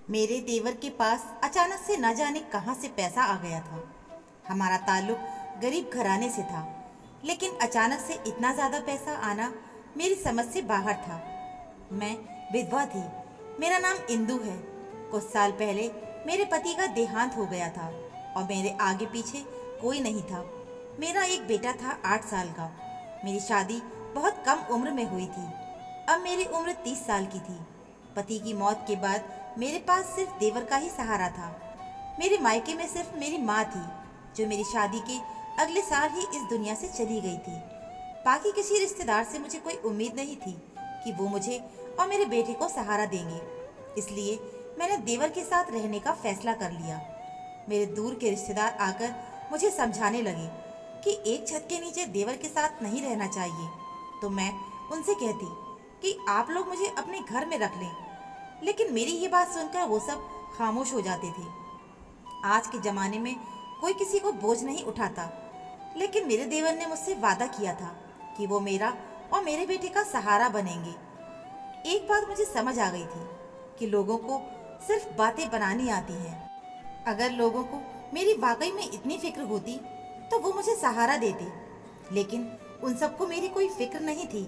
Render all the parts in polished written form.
मेरे देवर के पास अचानक से न जाने कहां से पैसा आ गया था। हमारा ताल्लुक गरीब घराने से था, लेकिन अचानक से इतना ज़्यादा पैसा आना मेरी समझ से बाहर था। मैं विधवा थी। मेरा नाम इंदु है। कुछ साल पहले मेरे पति का देहांत हो गया था और मेरे आगे पीछे कोई नहीं था। मेरा एक बेटा था 8 साल का। मेरी शादी बहुत कम उम्र में हुई थी। अब मेरी उम्र 30 साल की थी। पति की मौत के बाद मेरे पास सिर्फ देवर का ही सहारा था। मेरे मायके में सिर्फ मेरी माँ थी, जो मेरी शादी के अगले साल ही इस दुनिया से चली गई थी। बाकी किसी रिश्तेदार से मुझे कोई उम्मीद नहीं थी कि वो मुझे और मेरे बेटे को सहारा देंगे। इसलिए मैंने देवर के साथ रहने का फैसला कर लिया। मेरे दूर के रिश्तेदार आकर मुझे समझाने लगे कि एक छत के नीचे देवर के साथ नहीं रहना चाहिए, तो मैं उनसे कहती कि आप लोग मुझे अपने घर में रख लें। लेकिन मेरी ये बात सुनकर वो सब खामोश हो जाते थे। आज के ज़माने में कोई किसी को बोझ नहीं उठाता, लेकिन मेरे देवर ने मुझसे वादा किया था कि वो मेरा और मेरे बेटे का सहारा बनेंगे। एक बात मुझे समझ आ गई थी कि लोगों को सिर्फ बातें बनानी आती हैं। अगर लोगों को मेरी वाकई में इतनी फिक्र होती तो वो मुझे सहारा देते, लेकिन उन सबको मेरी कोई फिक्र नहीं थी।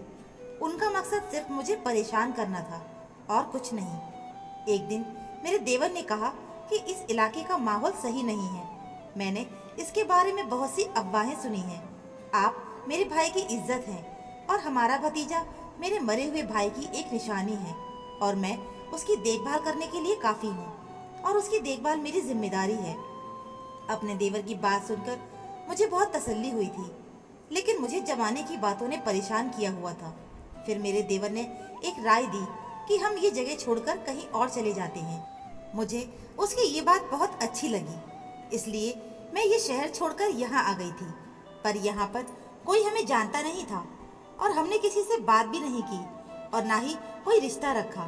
उनका मकसद सिर्फ मुझे परेशान करना था और कुछ नहीं। एक दिन मेरे देवर ने कहा कि इस इलाके का माहौल सही नहीं है। मैंने इसके बारे में बहुत सी अफवाहें सुनी हैं। आप मेरे भाई की इज्जत हैं और हमारा भतीजा मेरे मरे हुए भाई की एक निशानी है, और मैं उसकी देखभाल करने के लिए काफ़ी हूँ और उसकी देखभाल मेरी जिम्मेदारी है। अपने देवर की बात सुनकर मुझे बहुत तसल्ली हुई थी, लेकिन मुझे जमाने की बातों ने परेशान किया हुआ था। फिर मेरे देवर ने एक राय दी कि हम ये जगह छोड़कर कहीं और चले जाते हैं। मुझे उसकी ये बात बहुत अच्छी लगी, इसलिए मैं ये शहर छोड़कर यहाँ आ गई थी। पर यहाँ पर कोई हमें जानता नहीं था और हमने किसी से बात भी नहीं की और ना ही कोई रिश्ता रखा,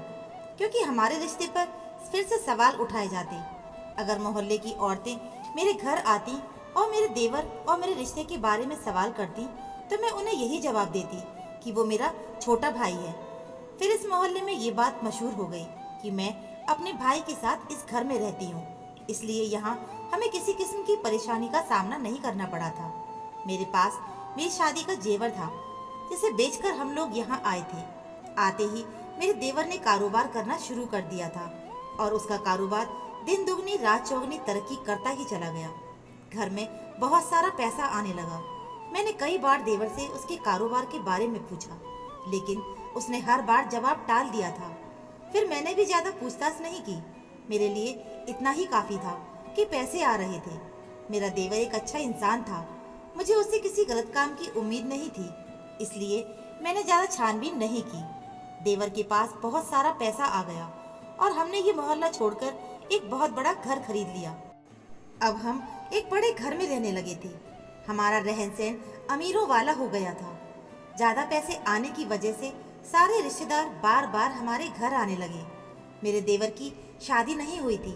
क्योंकि हमारे रिश्ते पर फिर से सवाल उठाए जाते। अगर मोहल्ले की औरतें मेरे घर आती और मेरे देवर और मेरे रिश्ते के बारे में सवाल करती, तो मैं उन्हें यही जवाब देती कि वो मेरा छोटा भाई है। फिर इस मोहल्ले में ये बात मशहूर हो गई कि मैं अपने भाई के साथ इस घर में रहती हूँ, इसलिए यहाँ हमें किसी किस्म की परेशानी का सामना नहीं करना पड़ा था। मेरे पास मेरी शादी का जेवर था, जिसे बेचकर हम लोग यहाँ आए थे। आते ही मेरे देवर ने कारोबार करना शुरू कर दिया था और उसका कारोबार दिन दुगनी रात चौगनी तरक्की करता ही चला गया। घर में बहुत सारा पैसा आने लगा। मैंने कई बार देवर से उसके कारोबार के बारे में पूछा, लेकिन उसने हर बार जवाब टाल दिया था। फिर मैंने भी ज़्यादा पूछताछ नहीं की। मेरे लिए इतना ही काफ़ी था कि पैसे आ रहे थे। मेरा देवर एक अच्छा इंसान था। मुझे उससे किसी गलत काम की उम्मीद नहीं थी, इसलिए मैंने ज़्यादा छानबीन नहीं की। देवर के पास बहुत सारा पैसा आ गया और हमने ये मोहल्ला छोड़कर एक बहुत बड़ा घर खरीद लिया। अब हम एक बड़े घर में रहने लगे थे। हमारा रहन सहन अमीरों वाला हो गया था। ज़्यादा पैसे आने की वजह से सारे रिश्तेदार बार बार हमारे घर आने लगे। मेरे देवर की शादी नहीं हुई थी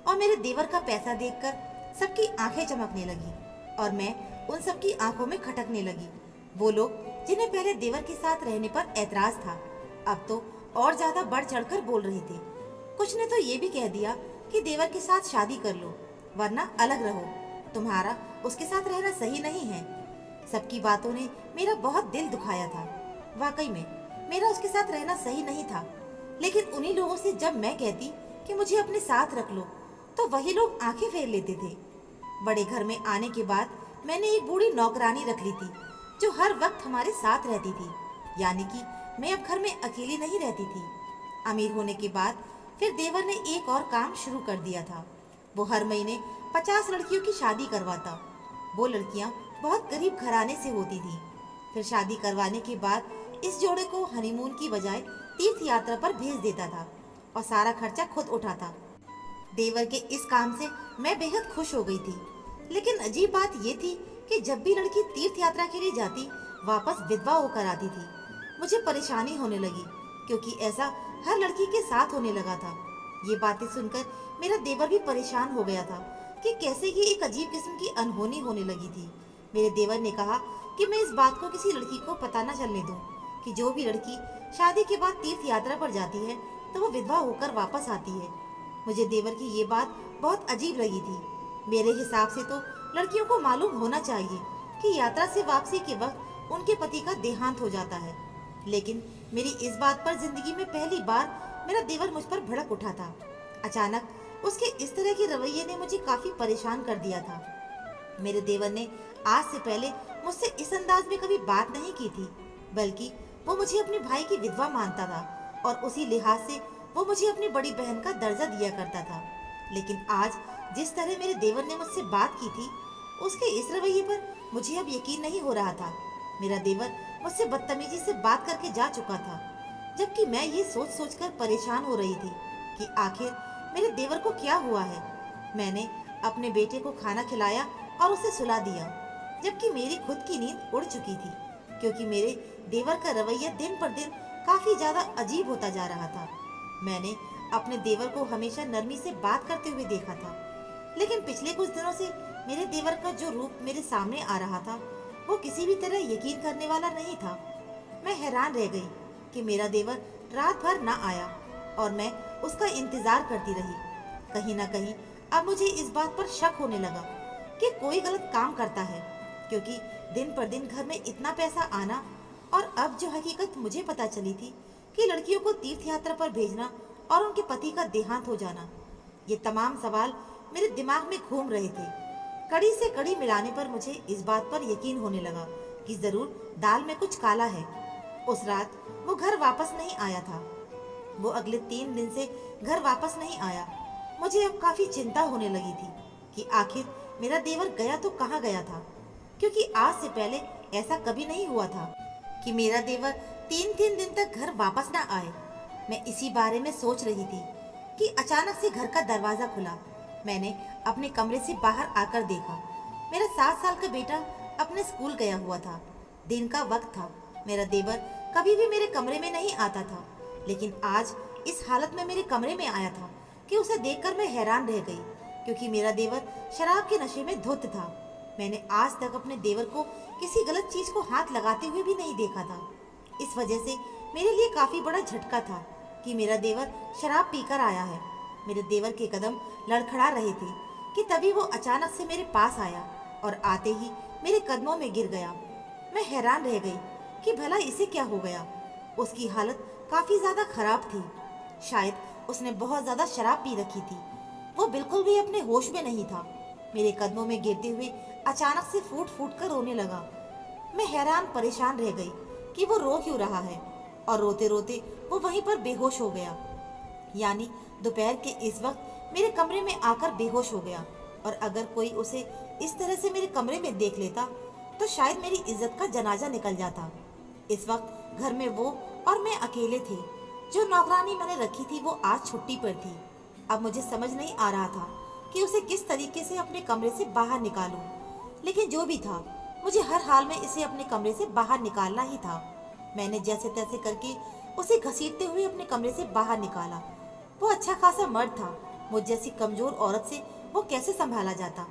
और मेरे देवर का पैसा देखकर सबकी आंखें चमकने लगी और मैं उन सबकी आंखों में खटकने लगी। वो लोग जिन्हें पहले देवर के साथ रहने पर ऐतराज था, अब तो और ज़्यादा बढ़ चढ़कर बोल रहे थे। कुछ ने तो ये भी कह दिया कि देवर के साथ शादी कर लो, वरना अलग रहो, तुम्हारा उसके साथ रहना सही नहीं है। सबकी बातों ने मेरा बहुत दिल दुखाया था। वाकई में मेरा उसके साथ रहना सही नहीं था, लेकिन उन्हीं लोगों से जब मैं कहती कि मुझे अपने साथ रख लो, तो वही लोग आंखें फेर लेते थे। बड़े घर में आने के बाद मैंने एक बूढ़ी नौकरानी रख ली थी, जो हर वक्त हमारे साथ रहती थी, यानी कि मैं अब घर में अकेली नहीं रहती थी। अमीर होने के बाद फिर देवर ने एक और काम शुरू कर दिया था। वो हर महीने 50 लड़कियों की शादी करवाता। वो लड़कियां बहुत गरीब घराने से होती थी। फिर शादी करवाने के बाद इस जोड़े को हनीमून की बजाय तीर्थ यात्रा पर भेज देता था और सारा खर्चा खुद उठाता। देवर के इस काम से मैं बेहद खुश हो गई थी, लेकिन अजीब बात ये थी कि जब भी लड़की तीर्थ यात्रा के लिए जाती, वापस विधवा होकर आती थी। मुझे परेशानी होने लगी, क्योंकि ऐसा हर लड़की के साथ होने लगा था। ये बातें सुनकर मेरा देवर भी परेशान हो गया था कि कैसे ये एक अजीब किस्म की अनहोनी होने लगी थी। मेरे देवर ने कहा कि मैं इस बात को किसी लड़की को पता न चलने दूं कि जो भी लड़की शादी के बाद तीर्थ यात्रा पर जाती है तो वो विधवा होकर वापस आती है। मुझे देवर की ये बात बहुत अजीब लगी थी। मेरे हिसाब से तो लड़कियों को मालूम होना चाहिए कि यात्रा से वापसी के वक्त उनके पति का देहांत हो जाता है। लेकिन मेरी इस बात पर जिंदगी में पहली बार मेरा देवर मुझ पर भड़क उठा था। अचानक उसके इस तरह के रवैये ने मुझे काफी परेशान कर दिया था। मेरे देवर ने आज से पहले मुझसे इस अंदाज में कभी बात नहीं की थी, बल्कि वो मुझे अपने भाई की विधवा मानता था और उसी लिहाज से वो मुझे अपनी बड़ी बहन का दर्जा दिया करता था। लेकिन आज जिस तरह मेरे देवर ने मुझसे बात की थी, उसके इस रवैये पर मुझे अब यकीन नहीं हो रहा था। मेरा देवर मुझसे बदतमीजी से बात करके जा चुका था, जबकि मैं ये सोच सोच कर परेशान हो रही थी कि आखिर मेरे देवर को क्या हुआ है। मैंने अपने बेटे को खाना खिलाया और उसे सुला दिया, जबकि मेरी खुद की नींद उड़ चुकी थी, क्योंकि मेरे देवर का रवैया दिन पर दिन काफी ज्यादा अजीब होता जा रहा था। मैंने अपने देवर को हमेशा नरमी से बात करते हुए देखा था, लेकिन पिछले कुछ दिनों से मेरे देवर का जो रूप मेरे सामने आ रहा था, वो किसी भी तरह यकीन करने वाला नहीं था। मैं हैरान रह गई कि मेरा देवर रात भर न आया और मैं उसका इंतजार करती रही। कहीं ना कहीं अब मुझे इस बात पर शक होने लगा कि कोई गलत काम करता है, क्योंकि दिन पर दिन घर में इतना पैसा आना और अब जो हकीकत मुझे पता चली थी कि लड़कियों को तीर्थ यात्रा पर भेजना और उनके पति का देहांत हो जाना, ये तमाम सवाल मेरे दिमाग में घूम रहे थे। कड़ी से कड़ी मिलाने पर मुझे इस बात पर यकीन होने लगा कि जरूर दाल में कुछ काला है। उस रात वो घर वापस नहीं आया था। वो अगले 3 दिन से घर वापस नहीं आया। मुझे अब काफी चिंता होने लगी थी कि आखिर मेरा देवर गया तो कहाँ गया था, क्योंकि आज से पहले ऐसा कभी नहीं हुआ था कि मेरा देवर 3-3 दिन तक घर वापस ना आए। मैं इसी बारे में सोच रही थी कि अचानक से घर का दरवाजा खुला। मैंने अपने कमरे से बाहर आकर देखा। मेरा 7 साल का बेटा अपने स्कूल गया हुआ था। दिन का वक्त था। मेरा देवर कभी भी मेरे कमरे में नहीं आता था, लेकिन आज इस हालत में मेरे कमरे में आया था कि उसे देखकर मैं हैरान रह गई, क्योंकि मेरा देवर शराब के नशे में धुत था। मैंने आज तक अपने देवर को किसी गलत चीज को हाथ लगाते हुए भी नहीं देखा था। इस वजह से मेरे लिए काफी बड़ा झटका था कि मेरा देवर शराब पीकर आया है। मेरे देवर के कदम लड़खड़ा रहे थे कि तभी वो अचानक से मेरे पास आया और आते ही मेरे कदमों में गिर गया। मैं हैरान रह गई कि भला इसे क्या हो गया। उसकी हालत काफी ज्यादा खराब थी। शायद उसने बहुत ज्यादा शराब पी रखी थी। वो बिल्कुल भी अपने होश में नहीं था। मेरे कदमों में गिरते हुए अचानक से फूट फूट कर रोने लगा। मैं हैरान परेशान रह गई कि वो रो क्यों रहा है, और रोते रोते वो वहीं पर बेहोश हो गया। यानी दोपहर के इस वक्त मेरे कमरे में आकर बेहोश हो गया। और अगर कोई उसे इस तरह से मेरे कमरे में देख लेता तो शायद मेरी इज्जत का जनाजा निकल जाता। इस वक्त घर में वो और मैं अकेले थे। जो नौकरानी मैंने रखी थी वो आज छुट्टी पर थी। अब मुझे समझ नहीं आ रहा था कि उसे किस तरीके से अपने कमरे से बाहर निकालूं। लेकिन जो भी था, मुझे हर हाल में इसे अपने कमरे से बाहर निकालना ही था। मैंने जैसे तैसे करके उसे घसीटते हुए अपने कमरे से बाहर निकाला। वो अच्छा खासा मर्द था। मुझ जैसी कमजोर औरत से वो कैसे संभाला जाता।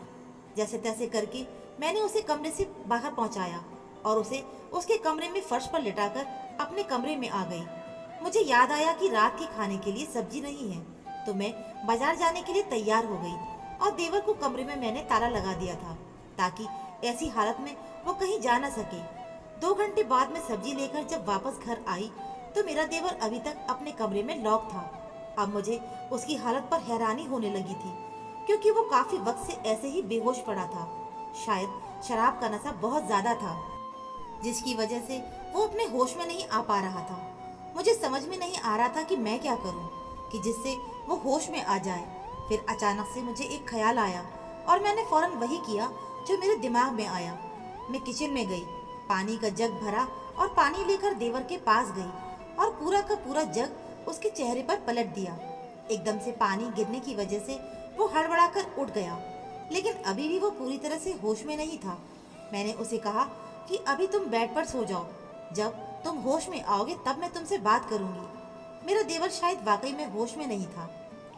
जैसे तैसे करके मैंने उसे कमरे से बाहर पहुंचाया और उसे उसके कमरे में फर्श पर लिटाकर अपने कमरे में आ गई। मुझे याद आया कि रात के खाने के लिए सब्जी नहीं है, तो मैं बाजार जाने के लिए तैयार हो गई और देवर को कमरे में मैंने ताला लगा दिया था, ताकि ऐसी हालत में वो कहीं जा न सके। 2 घंटे बाद मैं सब्जी लेकर जब वापस घर आई तो मेरा देवर अभी तक अपने कमरे में लॉक था। अब मुझे उसकी हालत पर हैरानी होने लगी थी, क्योंकि वो काफी वक्त से ऐसे ही बेहोश पड़ा था। शायद शराब का नशा बहुत ज्यादा था, जिसकी वजह से वो अपने होश में नहीं आ पा रहा था। मुझे समझ में नहीं आ रहा था कि मैं क्या करूं कि जिससे वो होश में आ जाए। फिर अचानक से मुझे एक ख्याल आया और मैंने फौरन वही किया जो मेरे दिमाग में आया। मैं किचन में गई, पानी का जग भरा और पानी लेकर देवर के पास गई और पूरा का पूरा जग उसके चेहरे पर पलट दिया। एकदम से पानी गिरने की वजह से वो हड़बड़ाकर उठ गया, लेकिन अभी भी वो पूरी तरह से होश में नहीं था। मैंने उसे कहा कि अभी तुम बेड पर सो जाओ, जब तुम होश में आओगे तब मैं तुमसे बात करूंगी। मेरा देवर शायद वाकई में होश में नहीं था।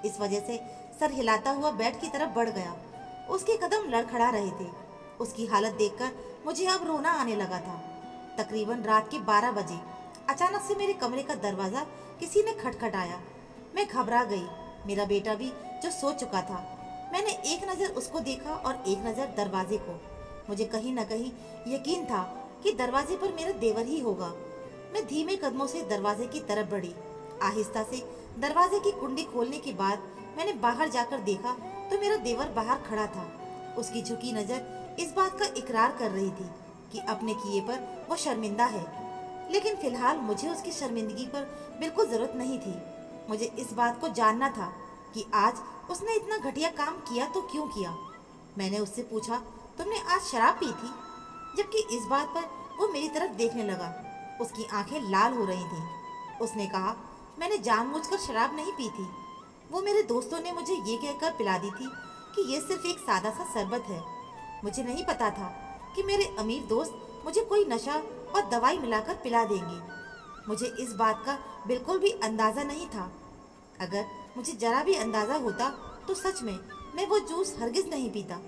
इस वजह से सर हिलाता हुआ बेड की तरफ बढ़ गया। उसके कदम लड़खड़ा रहे थे। उसकी हालत देखकर मुझे अब रोना आने लगा था। तकरीबन रात के 12 बजे अचानक से मेरे कमरे का दरवाजा किसी ने खटखटाया। मैं घबरा गई मेरा बेटा भी जो सो चुका था। मैंने एक नज़र उसको देखा और एक नज़र दरवाजे को। मुझे कहीं न कहीं यकीन था कि दरवाजे पर मेरा देवर ही होगा। मैं धीमे कदमों से दरवाजे की तरफ बढ़ी। आहिस्ता से दरवाजे की कुंडी खोलने के बाद मैंने बाहर जाकर देखा तो मेरा देवर बाहर खड़ा था। उसकी झुकी नज़र इस बात का इकरार कर रही थी कि अपने किए पर वो शर्मिंदा है, लेकिन फिलहाल मुझे उसकी शर्मिंदगी पर बिल्कुल जरूरत नहीं थी। मुझे इस बात को जानना था कि आज उसने इतना घटिया काम किया तो क्यों किया। मैंने उससे पूछा, तुमने आज शराब पी थी? जबकि इस बात पर वो मेरी तरफ देखने लगा। उसकी आंखें लाल हो रही थीं। उसने कहा, मैंने जानबूझकर शराब नहीं पी थी। वो मेरे दोस्तों ने मुझे ये कहकर पिला दी थी कि ये सिर्फ एक सादा सा शरबत है। मुझे नहीं पता था कि मेरे अमीर दोस्त मुझे कोई नशा और दवाई मिलाकर पिला देंगे। मुझे इस बात का बिल्कुल भी अंदाज़ा नहीं था। अगर मुझे जरा भी अंदाज़ा होता तो सच में मैं वो जूस हरगिज़ नहीं पीता।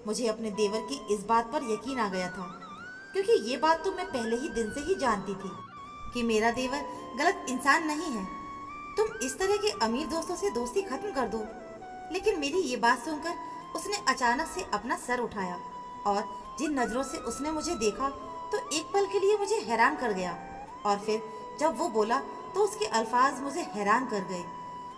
मुझे अपने देवर की इस बात पर यकीन आ गया था, क्योंकि ये बात तो मैं पहले ही दिन से ही जानती थी कि मेरा देवर गलत इंसान नहीं है। तुम इस तरह के अमीर दोस्तों से दोस्ती खत्म कर दो। लेकिन मेरी ये बात सुनकर उसने अचानक से अपना सर उठाया और जिन नज़रों से उसने मुझे देखा तो एक पल के लिए मुझे हैरान कर गया। और फिर जब वो बोला तो उसके अल्फाज मुझे हैरान कर गए।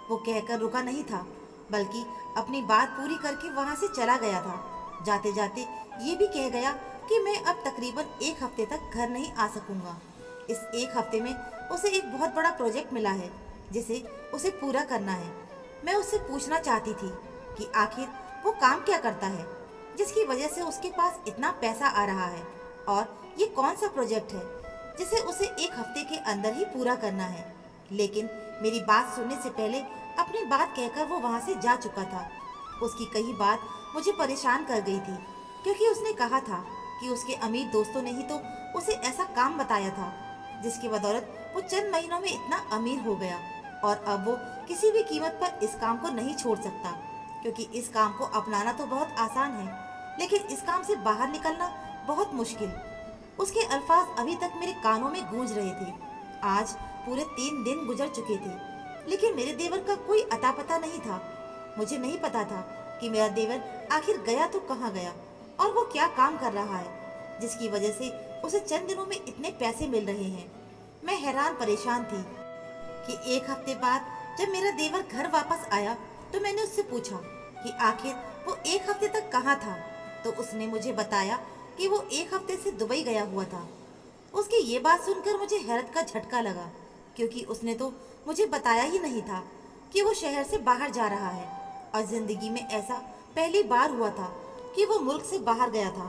वो कहकर रुका नहीं था, बल्कि अपनी बात पूरी करके वहाँ से चला गया था। जाते जाते ये भी कह गया कि मैं अब तकरीबन एक हफ्ते तक घर नहीं आ सकूंगा। इस एक हफ्ते में उसे एक बहुत बड़ा प्रोजेक्ट मिला है जिसे उसे पूरा करना है। मैं उससे पूछना चाहती थी कि आखिर वो काम क्या करता है जिसकी वजह से उसके पास इतना पैसा आ रहा है, और ये कौन सा प्रोजेक्ट है जिसे उसे एक हफ्ते के अंदर ही पूरा करना है। लेकिन मेरी बात सुनने से पहले अपनी बात कहकर वो वहाँ से जा चुका था। उसकी कही बात मुझे परेशान कर गई थी, क्योंकि उसने कहा था कि उसके अमीर दोस्तों ने ही तो उसे ऐसा काम बताया था जिसकी बदौलत वो चंद महीनों में इतना अमीर हो गया, और अब वो किसी भी कीमत पर इस काम को नहीं छोड़ सकता, क्योंकि इस काम को अपनाना तो बहुत आसान है, लेकिन इस काम से बाहर निकलना बहुत मुश्किल। उसके अल्फाज अभी तक मेरे कानों में गूंज रहे थे। आज पूरे 3 दिन गुजर चुके थे, लेकिन मेरे देवर का कोई अता पता नहीं था। मुझे नहीं पता था कि मेरा देवर आखिर गया तो कहाँ गया, और वो क्या काम कर रहा है जिसकी वजह से उसे चंद दिनों में इतने पैसे मिल रहे हैं। मैं हैरान परेशान थी कि एक हफ्ते बाद जब मेरा देवर घर वापस आया तो मैंने उससे पूछा कि आखिर वो एक हफ्ते तक कहाँ था। तो उसने मुझे बताया कि वो एक हफ्ते से दुबई गया हुआ था। उसकी ये बात सुनकर मुझे हैरत का झटका लगा, क्योंकि उसने तो मुझे बताया ही नहीं था कि वो शहर से बाहर जा रहा है, और जिंदगी में ऐसा पहली बार हुआ था कि वो मुल्क से बाहर गया था।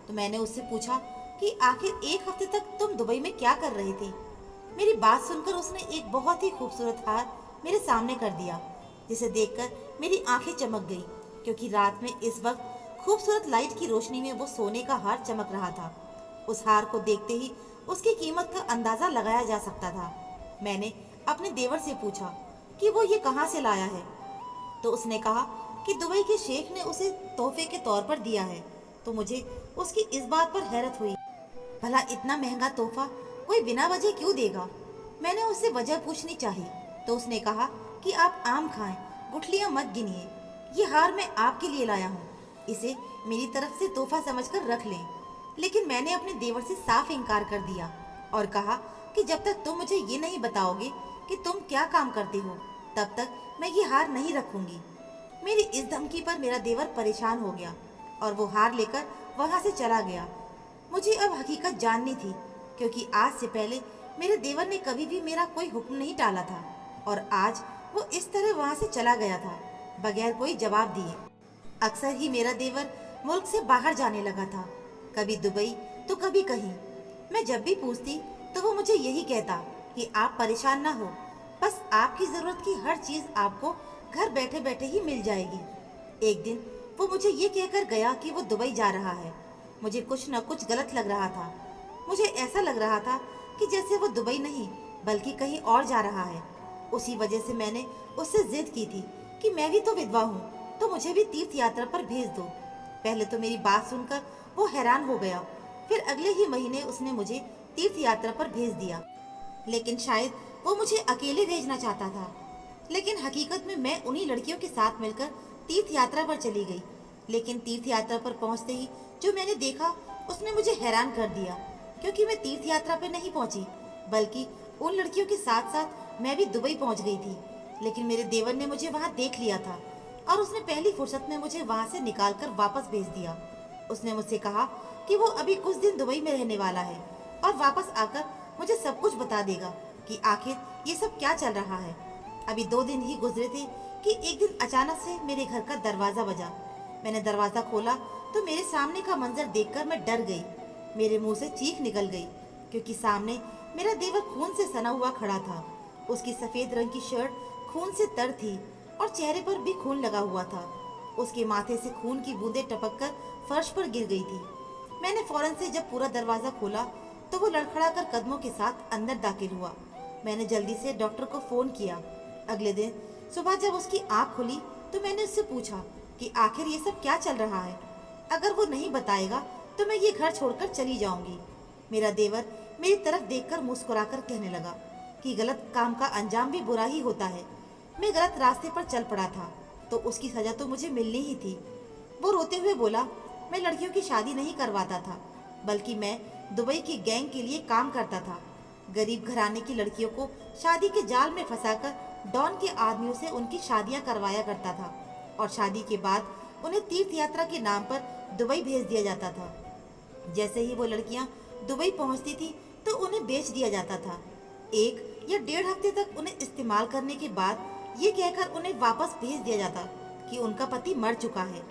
तो मैंने उससे पूछा कि आखिर एक हफ्ते तक तुम दुबई में क्या कर रहे थे। मेरी बात सुनकर उसने एक बहुत ही खूबसूरत हार मेरे सामने कर दिया, जिसे देखकर मेरी आंखें चमक गई, क्योंकि रात में इस वक्त खूबसूरत लाइट की रोशनी में वो सोने का हार चमक रहा था। उस हार को देखते ही उसकी कीमत का अंदाजा लगाया जा सकता था। मैंने अपने देवर से पूछा कि वो ये कहाँ से लाया है। तो उसने कहा कि दुबई के शेख ने उसे तोहफे के तौर पर दिया है। तो मुझे उसकी इस बात पर हैरत हुई, भला इतना महंगा तोहफा कोई बिना वजह क्यों देगा। मैंने उससे वजह पूछनी चाहिए तो उसने कहा कि आप आम खाएं, गुठलियां मत गिनिए। ये हार मैं आपके लिए लाया हूँ, इसे मेरी तरफ से तोहफा समझकर रख लें। लेकिन मैंने अपने देवर से साफ इनकार कर दिया और कहा कि जब तक तुम मुझे ये नहीं बताओगे कि तुम क्या काम करते हो, तब तक मैं ये हार नहीं रखूंगी। मेरी इस धमकी पर मेरा देवर परेशान हो गया और वो हार लेकर वहाँ से चला गया। मुझे अब हकीकत जाननी थी, क्योंकि आज से पहले मेरे देवर ने कभी भी मेरा कोई हुक्म नहीं टाला था, और आज वो इस तरह वहाँ से चला गया था बगैर कोई जवाब दिए। अक्सर ही मेरा देवर मुल्क से बाहर जाने लगा था, कभी दुबई तो कभी कहीं। मैं जब भी पूछती तो वो मुझे यही कहता कि आप परेशान ना हो, बस आपकी ज़रूरत की हर चीज़ आपको घर बैठे बैठे ही मिल जाएगी। एक दिन वो मुझे ये कहकर गया कि वो दुबई जा रहा है। मुझे कुछ न कुछ गलत लग रहा था। मुझे ऐसा लग रहा था कि जैसे वो दुबई नहीं बल्कि कहीं और जा रहा है। उसी वजह से मैंने उससे जिद की थी कि मैं भी तो विधवा हूँ, तो मुझे भी तीर्थ यात्रा पर भेज दो। पहले तो मेरी बात सुनकर वो हैरान हो गया, फिर अगले ही महीने उसने मुझे तीर्थ यात्रा पर भेज दिया। लेकिन शायद वो मुझे अकेले भेजना चाहता था। लेकिन हकीकत में मैं उन्हीं लड़कियों के साथ मिलकर तीर्थ यात्रा पर चली गई। लेकिन तीर्थ यात्रा पर पहुंचते ही जो मैंने देखा उसने मुझे हैरान कर दिया, क्योंकि मैं तीर्थ यात्रा पर नहीं पहुंची, बल्कि उन लड़कियों के साथ साथ मैं भी दुबई पहुंच गई थी। लेकिन मेरे देवर ने मुझे वहां देख लिया था और उसने पहली फुर्सत में मुझे वहां से निकालकर वापस भेज दिया। उसने मुझसे कहा कि वो अभी कुछ दिन दुबई में रहने वाला है और वापस आकर मुझे सब कुछ बता देगा कि आखिर ये सब क्या चल रहा है। अभी 2 दिन ही गुजरे थे कि एक दिन अचानक से मेरे घर का दरवाजा बजा। मैंने दरवाजा खोला तो मेरे सामने का मंजर देखकर मैं डर गई। मेरे मुंह से चीख निकल गई, क्योंकि सामने मेरा देवर खून से सना हुआ खड़ा था। उसकी सफेद रंग की शर्ट खून से तर थी और चेहरे पर भी खून लगा हुआ था। उसके माथे से खून की बूंदें टपककर फर्श पर गिर गई थी। मैंने फौरन से जब पूरा दरवाजा खोला तो वो लड़खड़ाकर कदमों के साथ अंदर दाखिल हुआ। मैंने जल्दी से डॉक्टर को फोन किया। अगले दिन सुबह जब उसकी आंख खुली तो मैंने उससे पूछा कि आखिर ये सब क्या चल रहा है। अगर वो नहीं बताएगा तो मैं ये घर छोड़कर चली जाऊंगी। मेरा देवर मेरी तरफ देखकर मुस्कुराकर कहने लगा कि गलत काम का अंजाम भी बुरा ही होता है। मैं गलत रास्ते पर चल पड़ा था तो उसकी सजा तो मुझे मिलनी ही थी। वो रोते हुए बोला, मैं लड़कियों की शादी नहीं करवाता था, बल्कि मैं दुबई की गैंग के लिए काम करता था। गरीब घराने की लड़कियों को शादी के जाल में फंसाकर डॉन के आदमियों से उनकी शादियां करवाया करता था और शादी के बाद उन्हें तीर्थ यात्रा के नाम पर दुबई भेज दिया जाता था। जैसे ही वो लड़कियां दुबई पहुंचती थी तो उन्हें बेच दिया जाता था। 1 या 1.5 हफ्ते तक उन्हें इस्तेमाल करने के बाद ये कहकर उन्हें वापस भेज दिया जाता कि उनका पति मर चुका है,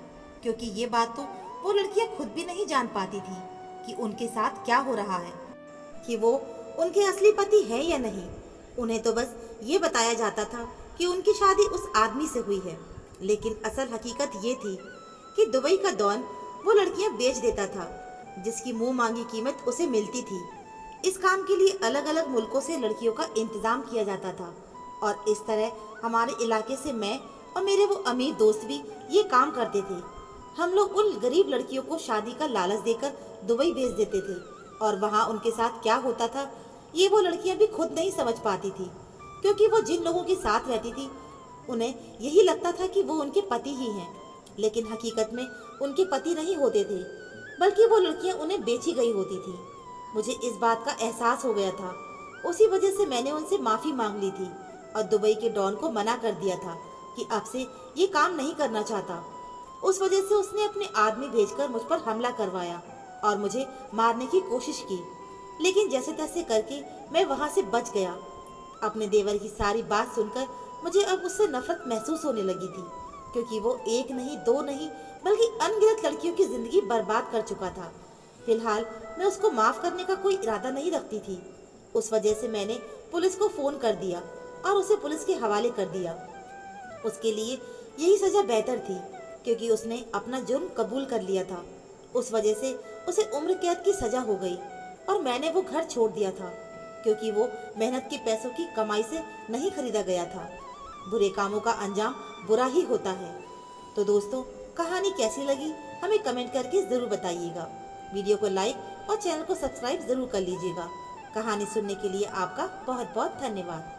क्योंकि ये बात तो वो लड़कियां खुद भी नहीं जान पाती थी कि उनके साथ क्या हो रहा है, कि वो उनके असली पति है या नहीं। उन्हें तो बस ये बताया जाता था कि उनकी शादी उस आदमी से हुई है, लेकिन असल हकीकत ये थी कि दुबई का डॉन वो लड़कियां बेच देता था, जिसकी मुंह मांगी कीमत उसे मिलती थी। इस काम के लिए अलग अलग मुल्कों से लड़कियों का इंतजाम किया जाता था और इस तरह हमारे इलाके से मैं और मेरे वो अमीर दोस्त भी ये काम करते थे। हम लोग उन गरीब लड़कियों को शादी का लालच देकर दुबई भेज देते थे और वहाँ उनके साथ क्या होता था ये वो लड़कियां भी खुद नहीं समझ पाती थी, क्योंकि वो जिन लोगों के साथ रहती थी उन्हें यही लगता था कि वो उनके पति ही हैं, लेकिन हकीकत में उनके पति नहीं होते थे, बल्कि वो लड़कियां उन्हें बेची गई होती थी। मुझे इस बात का एहसास हो गया था। उसी वजह से मैंने उनसे माफ़ी मांग ली थी और दुबई के डॉन को मना कर दिया था कि अब से ये काम नहीं करना चाहता। उस वजह से उसने अपने आदमी भेजकर मुझ पर हमला करवाया और मुझे मारने की कोशिश की, लेकिन जैसे तैसे करके मैं वहां से बच गया। अपने देवर की सारी बात सुनकर मुझे अब उससे नफरत महसूस होने लगी थी, क्योंकि वो 1 नहीं 2 नहीं बल्कि अनगिनत लड़कियों की जिंदगी बर्बाद कर चुका था। फिलहाल मैं उसको माफ करने का कोई इरादा नहीं रखती थी। उस वजह से मैंने पुलिस को फोन कर दिया और उसे पुलिस के हवाले कर दिया। उसके लिए यही सजा बेहतर थी, क्योंकि उसने अपना जुर्म कबूल कर लिया था। उस वजह से उसे उम्र कैद की सजा हो गई और मैंने वो घर छोड़ दिया था, क्योंकि वो मेहनत के पैसों की कमाई से नहीं खरीदा गया था। बुरे कामों का अंजाम बुरा ही होता है। तो दोस्तों, कहानी कैसी लगी हमें कमेंट करके ज़रूर बताइएगा। वीडियो को लाइक और चैनल को सब्सक्राइब ज़रूर कर लीजिएगा। कहानी सुनने के लिए आपका बहुत बहुत धन्यवाद।